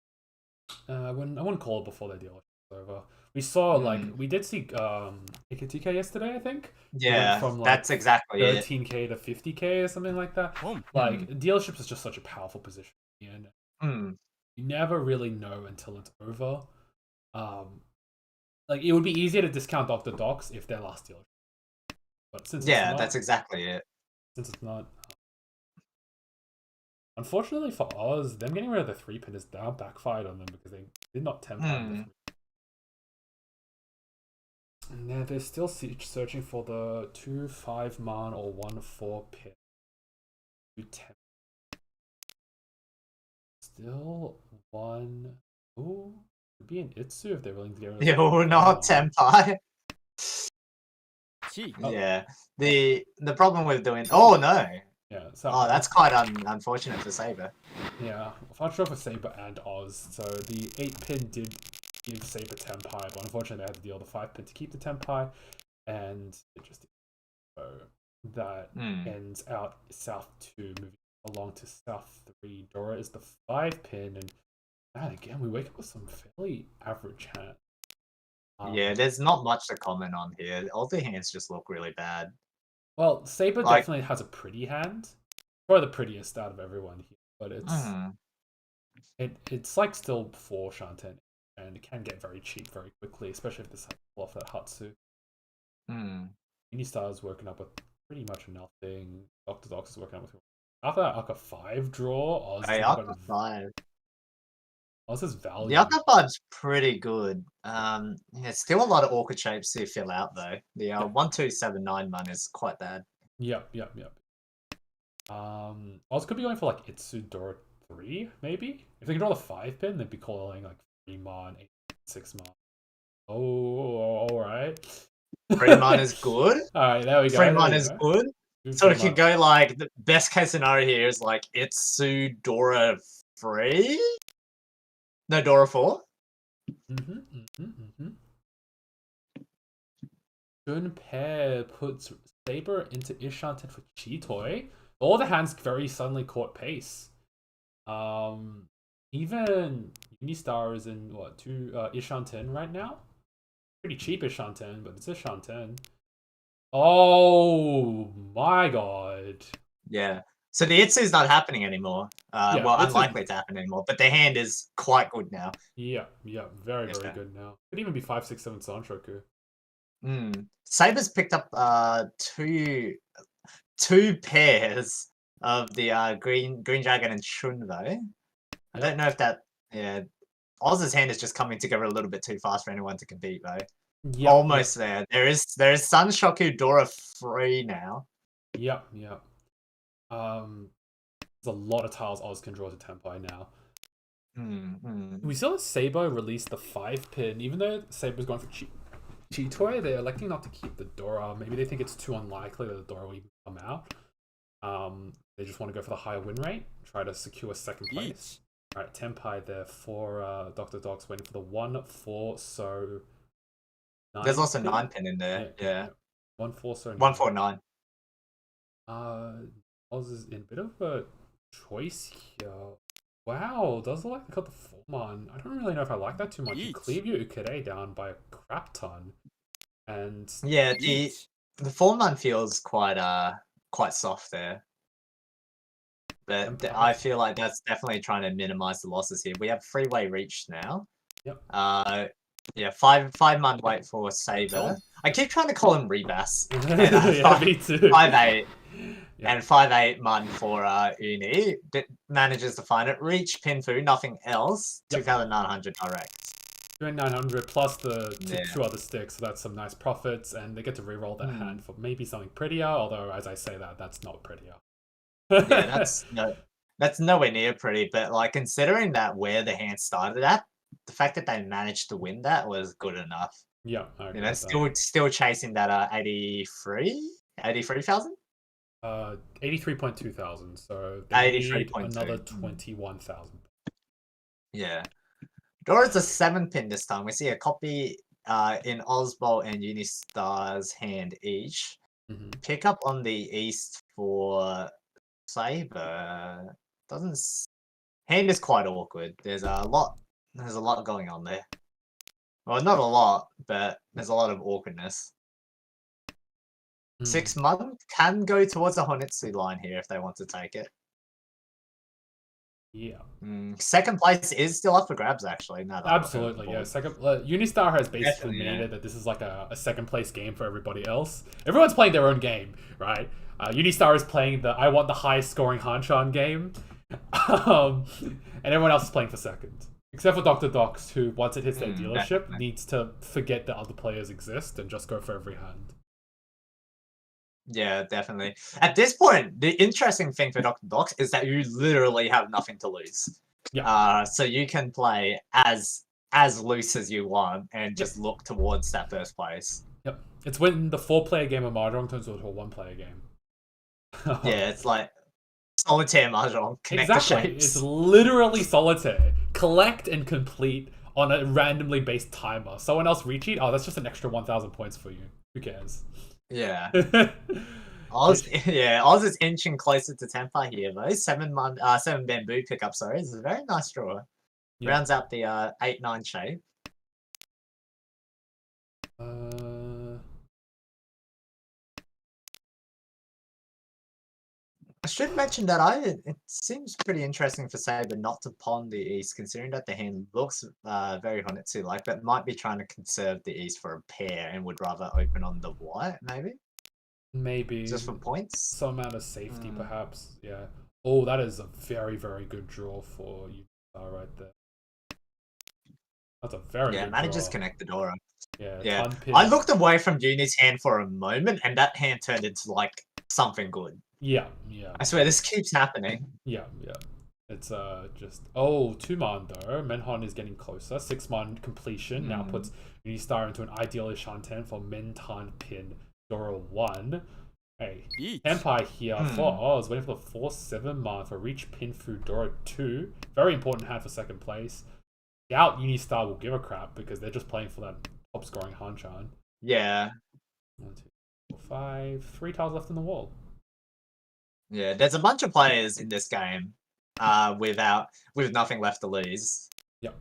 I wouldn't call it before the deal was over. We saw we did see Ikatika yesterday, I think. He went Yeah, from that's exactly it. 13k to 50k or something like that. Hmm. Like dealerships is just such a powerful position, and Hmm. you never really know until it's over. Like it would be easier to discount Dr. Docs if their last deal, but since it's Yeah, not, that's exactly it. unfortunately for Oz, them getting rid of the 3-pin has now backfired on them because they did not tempo the 3. And they're still searching for the 2-5 man or 1-4 pin. 2-10. Still one. Ooh, could be an Itsu if they're willing to get rid of You're not Tempai. Oh. Yeah. The problem with doing oh no. Yeah, so Oh, that's quite unfortunate for Saber. Yeah, unfortunate for Saber and Oz. So the 8-pin did give Saber Tempai, but unfortunately they had to deal the 5-pin to keep the Tempai, and it just so that ends out South 2, moving along to South 3. Dora is the 5-pin, and man, again, we wake up with some fairly average hands. Yeah, there's not much to comment on here. All the hands just look really bad. Well, Saber definitely has a pretty hand. Probably the prettiest out of everyone here, but it's like still 4 Shanten, and it can get very cheap very quickly, especially if this pull off that Hatsu. Unistar is working up with pretty much nothing. Dr. Dox is working up with after that Aka 5 draw. Oz Hey, Aka 5. Oz is value. The Aka 5's pretty good. Yeah, still a lot of awkward shapes to fill out though. The 1279 one is quite bad. Yep. Oz could be going for like Itsu Dora 3, maybe? If they can draw the 5-pin, they'd be calling like 3 mon, 8, 6 mon. Oh, alright. 3 mon is good. Alright, there we go. 3 mon is good. So it could go like the best case scenario here is like Itsu Dora 3? No, Dora 4. Jun Pair puts Saber into Ishanten for Chitoy. All the hands very suddenly caught pace. Even Unistar is in what 2 Ishanten right now? Pretty cheap Ishanten, but it's Ishanten. Oh my god. Yeah. So the Itsu's not happening anymore. Well, unlikely to happen anymore, but their hand is quite good now. Yeah, very good now. Could even be 5, 6, 7 Sanshoku. Saber's picked up two pairs of the green dragon and Shun though. I don't know if that Oz's hand is just coming together a little bit too fast for anyone to compete though. Almost there. There is Sanshoku Dora 3 now. Yep. There's a lot of tiles Oz can draw to Tempai now. We saw Saber release the 5-pin, even though Saber's going for Chitoy, they're electing not to keep the Dora. Maybe they think it's too unlikely that the Dora will even come out. They just want to go for the higher win rate, try to secure 2nd place. Alright, Tempai there for Dr. Dogs, waiting for the 1-4, so... There's also 9-pin in there, yeah. 1-4, so... 1-4-9. Oz is in a bit of a choice here. Wow, does look like they got the 4-mon. I don't really know if I like that too much. You cleave your Ukere down by a crap ton. And... Yeah, the 4-mon feels quite soft there. But I feel like that's definitely trying to minimize the losses here. We have freeway reach now. Yep. Yeah, 5-mon wait for Saber. I keep trying to call him Rebas. Yeah, me too. 5-8. And 5-8 mon for Uni. Manages to find it. Reach, Pinfu, nothing else. 2,900 direct. 2,900 plus the 2 other sticks, so that's some nice profits, and they get to reroll their hand for maybe something prettier, although as I say that's not prettier. Yeah, that's nowhere near pretty, but like considering that where the hand started at, the fact that they managed to win that was good enough. Yeah, I agree You know, with that. still chasing that 83,000? 83.2 thousand. So they need 83.2. another 21,000. Yeah. Dora's a 7-pin this time. We see a copy in Ozbolt and Unistar's hand each. Mm-hmm. Pick up on the east for Saber. Doesn't hand is quite awkward. There's a lot going on there. Well, not a lot, but there's a lot of awkwardness. 6 month can go towards a Honitsu line here if they want to take it. Yeah. Second place is still up for grabs, actually. Now that Absolutely, yeah. Second, Unistar has basically Definitely, made yeah. it that this is like a second place game for everybody else. Everyone's playing their own game, right? Unistar is playing the I want the highest scoring Hanchan game, and everyone else is playing for second, except for Dr. Docs, who once it hits their dealership Definitely. needs to forget that other players exist and just go for every hand. Yeah, definitely. At this point, the interesting thing for Dr. Docs is that you literally have nothing to lose. Yeah. So you can play as loose as you want and just look towards that first place. Yep. It's when the 4-player game of Mahjong turns into a 1-player game. Yeah, it's like solitaire mahjong. Connect the Exactly. It's shapes. literally solitaire. Collect and complete on a randomly based timer. Someone else recheat? Oh, that's just an extra 1,000 points for you. Who cares? Yeah. Oz is inching closer to Temper here though. 7 bamboo pickup, sorry. It's a very nice draw. Yeah. Rounds out the 8-9 shape. I should mention that it seems pretty interesting for Saber not to pawn the east, considering that the hand looks very Honitsu-like, but might be trying to conserve the east for a pair and would rather open on the white, maybe? Maybe. Just for points? Some amount of safety, perhaps. Yeah. Oh, that is a very, very good draw for you right there. That's a very good manages draw. connect the door. Yeah. I looked away from Uni's hand for a moment, and that hand turned into, like, something good. Yeah. I swear, this keeps happening. Yeah. It's just 2-man though. Menhon is getting closer. 6-man completion now puts Unistar into an ideal Shantan for Mentan pin Dora 1. Hey, Empire here for Oz, waiting for the 4-7 man for reach pin through Dora 2. Very important hand for second place. Doubt Unistar will give a crap because they're just playing for that top scoring Hanchan. Yeah. 1, 2, 4, 5. 3 tiles left in the wall. Yeah, there's a bunch of players in this game with nothing left to lose. Yep.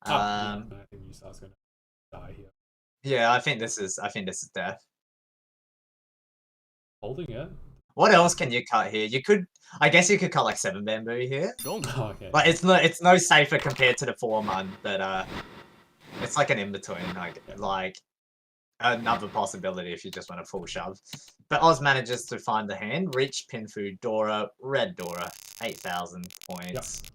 I think Unistar's gonna die here. Yeah, I think this is death. Holding it. What else can you cut here? I guess you could cut like 7 bamboo here. Okay. But it's no safer compared to the 4-man, but it's like an in-between, like another possibility if you just want a full shove. But Oz manages to find the hand, reach pin through Dora, red Dora, 8,000 points. Yep.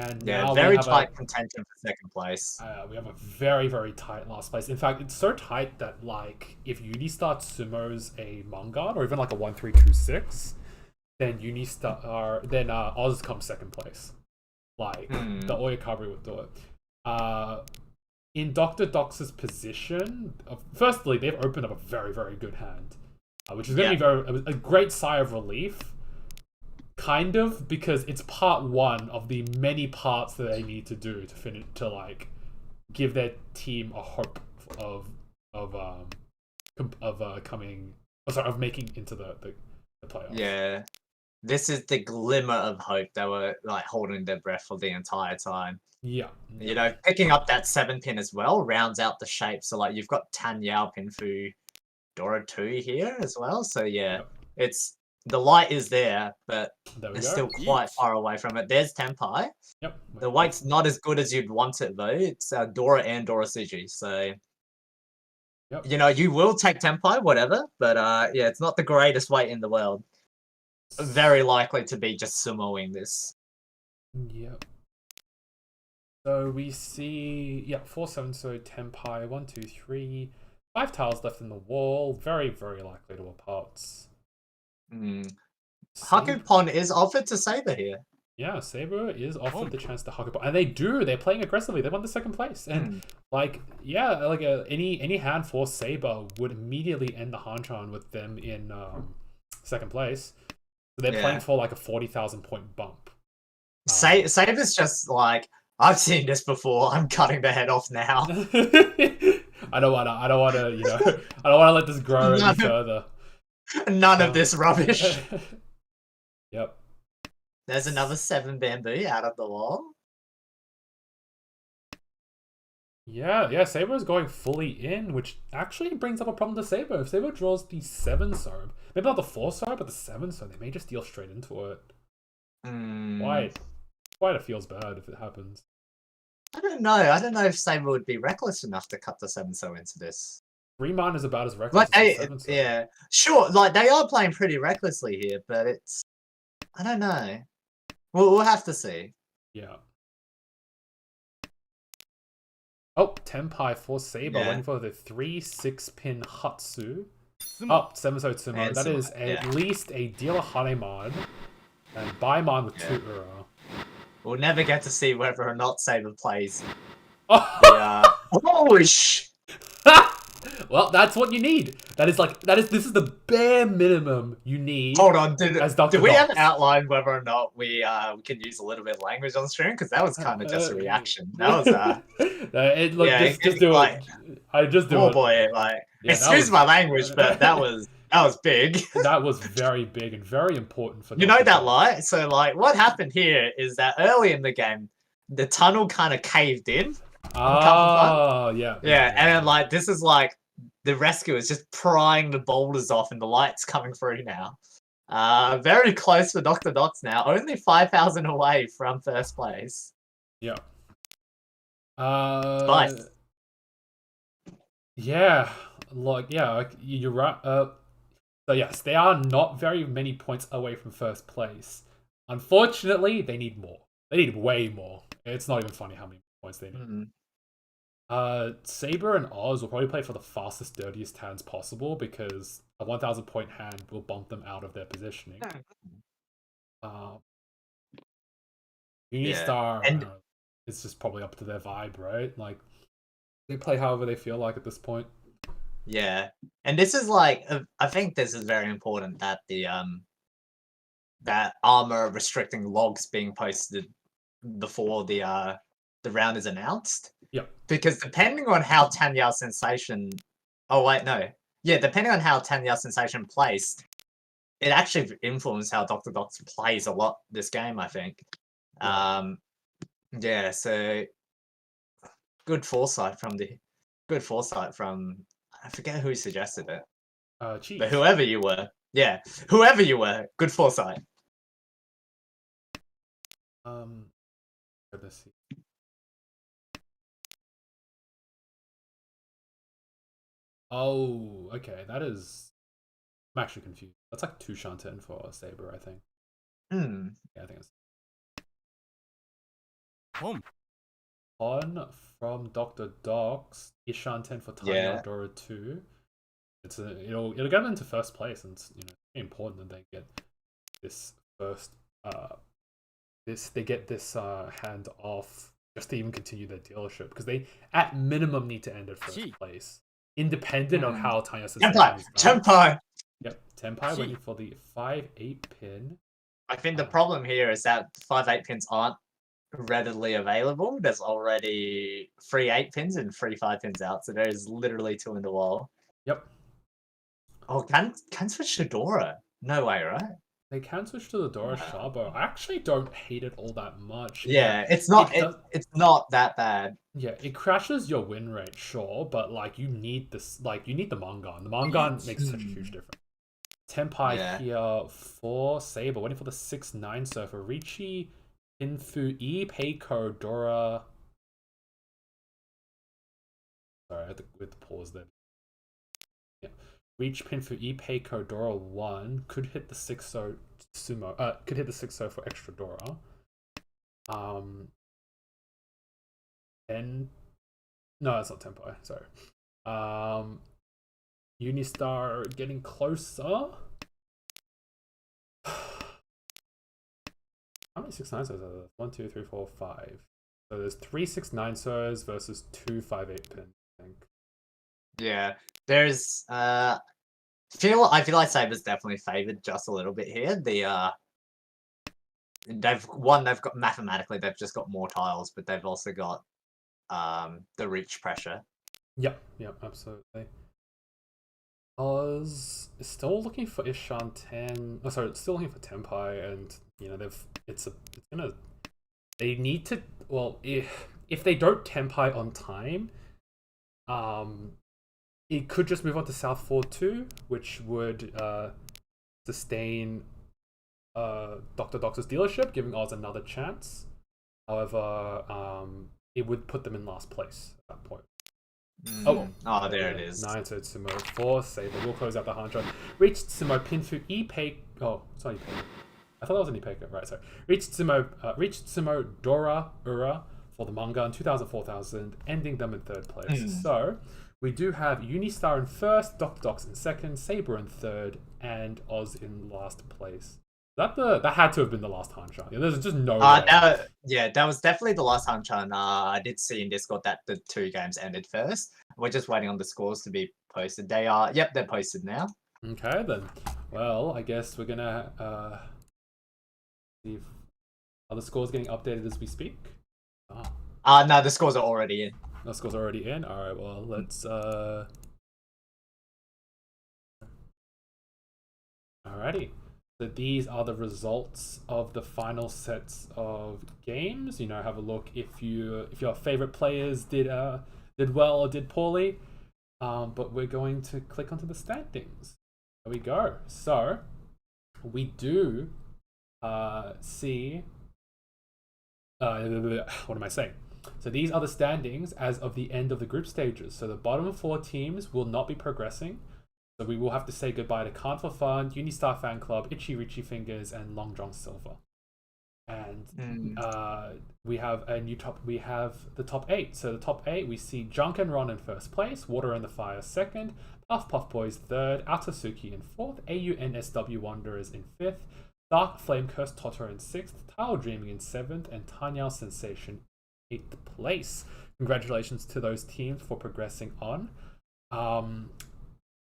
And yeah, very tight contention for second place. We have a very, very tight last place. In fact, it's so tight that like if Unistar sumos a Mungard or even like a 1-3-2-6, then Oz comes second place. Like the Oyakabri would do it. In Dr. Dox's position, firstly, they've opened up a very, very good hand, which is going to be a great sigh of relief. Kind of, because it's part 1 of the many parts that they need to do to finish to like give their team a hope of making into the playoffs. Yeah, this is the glimmer of hope. They were like holding their breath for the entire time. Yeah, you know, picking up that 7-pin as well rounds out the shape. So like you've got Tan Yao pin through Dora 2 here as well. So yeah, it's. The light is there, but it's still quite far away from it. There's Tenpai. Yep. The weight's not as good as you'd want it, though. It's Dora and Dora Suji, so... You know, you will take Tenpai, whatever, but yeah, it's not the greatest weight in the world. Very likely to be just sumoing this. Yep. So we see... 4-7, so Tenpai, 1, 2, 3... 5 tiles left in the wall. Very, very likely to a pots. Hakupon is offered to Saber here. Yeah, Saber is offered the chance to hug it, and they do. They're playing aggressively. They won the second place, and like, yeah, like any hand for Saber would immediately end the Hanchan with them in second place. So they're playing for like a 40,000 point bump. Saber's just like, I've seen this before. I'm cutting the head off now. I don't wanna, you know, I don't wanna let this grow any further. None of this rubbish. Yep. There's another 7 bamboo out of the wall. Yeah, Saber is going fully in, which actually brings up a problem to Saber. If Saber draws the 7 Soap, maybe not the 4 Soap, but the 7 Soap, they may just deal straight into it. Quite it feels bad if it happens. I don't know. I don't know if Saber would be reckless enough to cut the 7 so into this. 3 mana is about as reckless as the 7 Soap. Yeah, sure. Like, they are playing pretty recklessly here, but it's... I don't know. We'll have to see. Yeah. Oh, Tenpai for Saber, waiting for the 3/6 pin Hatsu. Oh, 7 so Tsumo. That is at least a dealer Hanemon and Baimon with 2 Ura. We'll never get to see whether or not Saber plays. Oh, sh! Well, that's what you need. This is the bare minimum you need. Hold on, did we have outlined whether or not we can use a little bit of language on stream? Because that was kind of just a reaction. That was just do it. I just do it. Oh boy, like excuse my language, but that was big. That was very big and very important for you know that light. So like, what happened here is that early in the game, the tunnel kind of caved in. Oh, yeah. And then like this is like the rescue is just prying the boulders off, and the light's coming through now. Very close for Dr. Dots now. Only 5,000 away from first place. Yeah. Nice. Yeah. Like you're right. So yes, they are not very many points away from first place. Unfortunately, they need more. They need way more. It's not even funny how many points they need. Saber and Oz will probably play for the fastest, dirtiest hands possible because a 1,000 point hand will bump them out of their positioning. Unistar is just probably up to their vibe, right? Like, they play however they feel like at this point. Yeah, and this is like, I think this is very important that the that ARMA restricting logs being posted before the round is announced. Yeah. Because depending on how Tanya Sensation... Oh, wait, no. Yeah, depending on how Tanya Sensation placed, it actually influenced how Dr. Dots plays a lot this game, I think. Yeah, so... Good foresight from... I forget who suggested it. Chief. But whoever you were. Yeah, whoever you were. Good foresight. Let's see. Oh, okay. That is... I'm actually confused. That's like 2 Shanten for Saber, I think. Yeah, I think it's... On from Dr. Docs is Shanten for Tanya Dora 2. It'll get them into first place, and it's important that they get this first they get this hand off just to even continue their dealership, because they at minimum need to end at first place, independent of how Tanya Sensation is done. Tenpai! Yep, Tenpai waiting for the 5/8 pin. I think the problem here is that 5/8 pins aren't readily available. There's already 3 8 pins and 3 5 pins out, so there's literally 2 in the wall. Yep. Oh, can switch to Dora? No way, right? They can switch to the Dora Shabo. I actually don't hate it all that much. Yeah, it's not it's not that bad. Yeah, it crashes your win rate, sure, but like you need this, like you need the Mangan. The Mangan makes such a huge difference. Tenpai here for Saber, waiting for the 6/9 Surfer. Ricci, Infu, Peiko, Dora. Sorry, I had to pause there. Yeah. Reach pin for Peiko, Dora 1. Could hit the 6-0 Sumo. Could hit the 6-0 for extra Dora. And no, that's not Tenpai. Sorry. Unistar getting closer. How many 6 9 Sers are there? 1, 2, 3, 4, 5. So there's 3 6 9 Sers versus 2 5 8 pins, I think. Yeah, there's I feel like Saber's definitely favored just a little bit here. They've got mathematically they've just got more tiles, but they've also got the reach pressure. Yep, absolutely. Oz is still looking for Ishan 10. Oh, sorry, it's still looking for Tenpai, and they need to. Well, if they don't Tenpai on time, it could just move on to South 4-2, which would sustain Dr. Doctor's dealership, giving Oz another chance. However, it would put them in last place at that point. There it is. 9 to Sumo 4. Saber will close out the Hanchon. Reached Sumo Pinfu Ipei. Oh, it's not Ipei. I thought that was an Ipei. Right, sorry. Reached Sumo Dora Ura for the manga in 2000-4000, ending them in third place. So we do have Unistar in first, Dr. Docs in second, Saber in third, and Oz in last place. That had to have been the last Hanchan. Yeah, there's just no way. That was definitely the last Hanchan. I did see in Discord that the 2 games ended first. We're just waiting on the scores to be posted. They're posted now. Okay then. Well, I guess we're gonna see if are the scores getting updated as we speak. No, the scores are already in. The scores are already in. All right. Well, let's. Alrighty. So these are the results of the final sets of games. Have a look if your favorite players did well or did poorly. But we're going to click onto the standings. There we go. So we do see. What am I saying? So these are the standings as of the end of the group stages. So the bottom 4 teams will not be progressing. So we will have to say goodbye to Can't for Fun, Unistar Fan Club, Itchy Richie Fingers, and Long John Silver. And we have a new top. We have the top 8. So the top 8, we see Junk and Ron in first place, Water and the Fire second, Puff Puff Boys third, Atasuki in fourth, AUNSW Wanderers in fifth, Dark Flame Curse Toto in sixth, Tile Dreaming in seventh, and Tanyao Sensation eighth place. Congratulations to those teams for progressing on.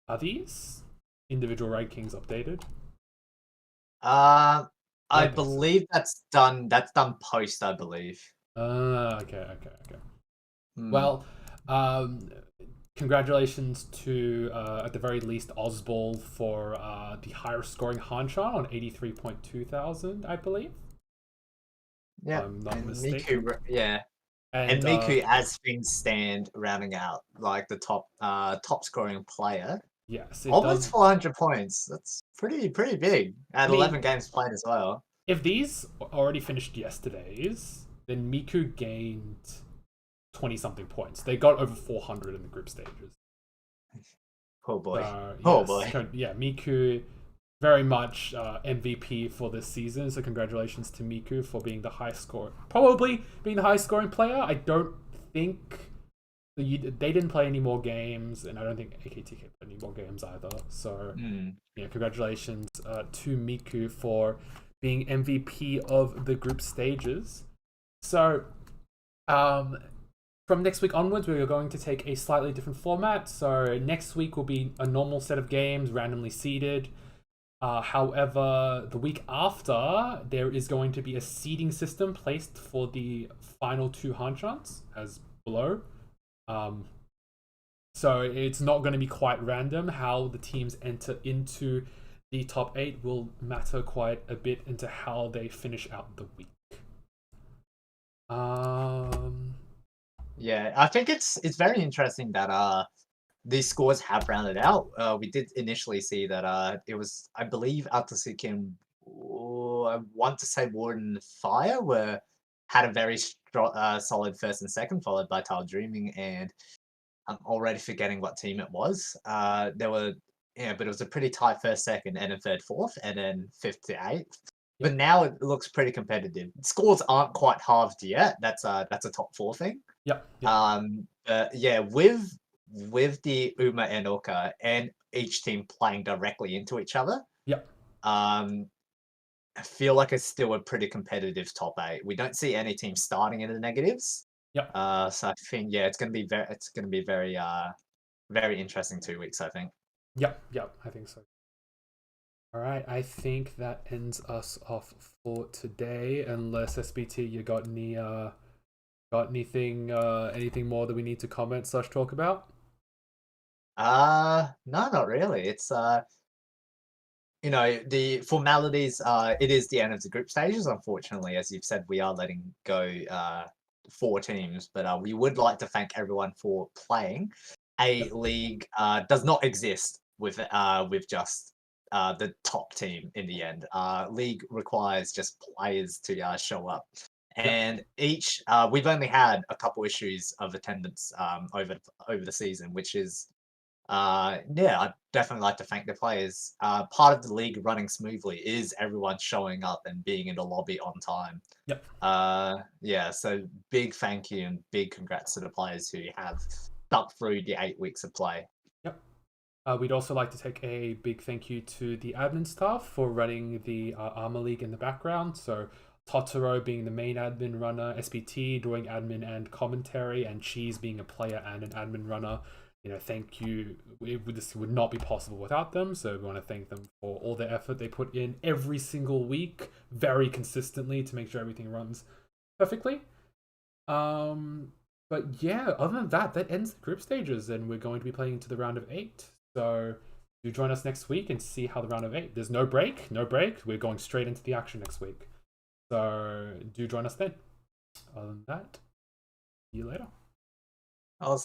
Are these individual rankings updated? I believe that's done. That's done post, I believe. Okay. Well, congratulations to at the very least Ozball for the higher scoring Hanchan on 83,200, I believe. Yeah, I'm not mistaken. Miku, and Miku, as things stand, rounding out like the top scoring player. Yes, almost 400 points. That's pretty big. And 11 games played as well. If these already finished yesterday's, then Miku gained 20-something points. They got over 400 in the group stages. Oh boy. Yeah, Miku, very much MVP for this season. So congratulations to Miku for being the highest scorer. Probably being the highest scoring player. I don't think they didn't play any more games, and I don't think AKTK played any more games either. So congratulations to Miku for being MVP of the group stages. So from next week onwards, we are going to take a slightly different format. So next week will be a normal set of games, randomly seeded. However, the week after, there is going to be a seeding system placed for the final 2 Hanchans, as below. So it's not going to be quite random. How the teams enter into the top 8 will matter quite a bit into how they finish out the week. Yeah, I think it's very interesting that these scores have rounded out. We did initially see that it was, I believe, Atasuki and I want to say Warden Fire had a very solid first and second, followed by Tile Dreaming, and I'm already forgetting what team it was. But it was a pretty tight first, second, and then third, fourth, and then fifth to eighth. But now it looks pretty competitive. Scores aren't quite halved yet. That's a top 4 thing. Yep. With the Uma and Oka and each team playing directly into each other. Yep. feel like it's still a pretty competitive top 8. We don't see any team starting in the negatives. Yep. So I think it's gonna be very very interesting 2 weeks, I think. Yep. I think so. All right, I think that ends us off for today. Unless SBT, you got anything more that we need to comment / talk about? No, not really. It's the formalities. It is the end of the group stages. Unfortunately, as you've said, we are letting go 4 teams, but we would like to thank everyone for playing. A league does not exist with just the top team in the end. League requires just players to show up. Yep. And each we've only had a couple issues of attendance over the season, which is yeah, I'd definitely like to thank the players. Part of the league running smoothly is everyone showing up and being in the lobby on time. Yep. Yeah, so big thank you and big congrats to the players who have stuck through the 8 weeks of play. Yep. We'd also like to take a big thank you to the admin staff for running the ARMA League in the background. So Totoro being the main admin runner, SBT doing admin and commentary, and Cheese being a player and an admin runner. Thank you. This would not be possible without them. So we want to thank them for all the effort they put in every single week, very consistently, to make sure everything runs perfectly. But yeah, other than that, that ends the group stages, and we're going to be playing into the round of 8. So do join us next week and see how the round of 8. There's no break. We're going straight into the action next week. So do join us then. Other than that, see you later. I'll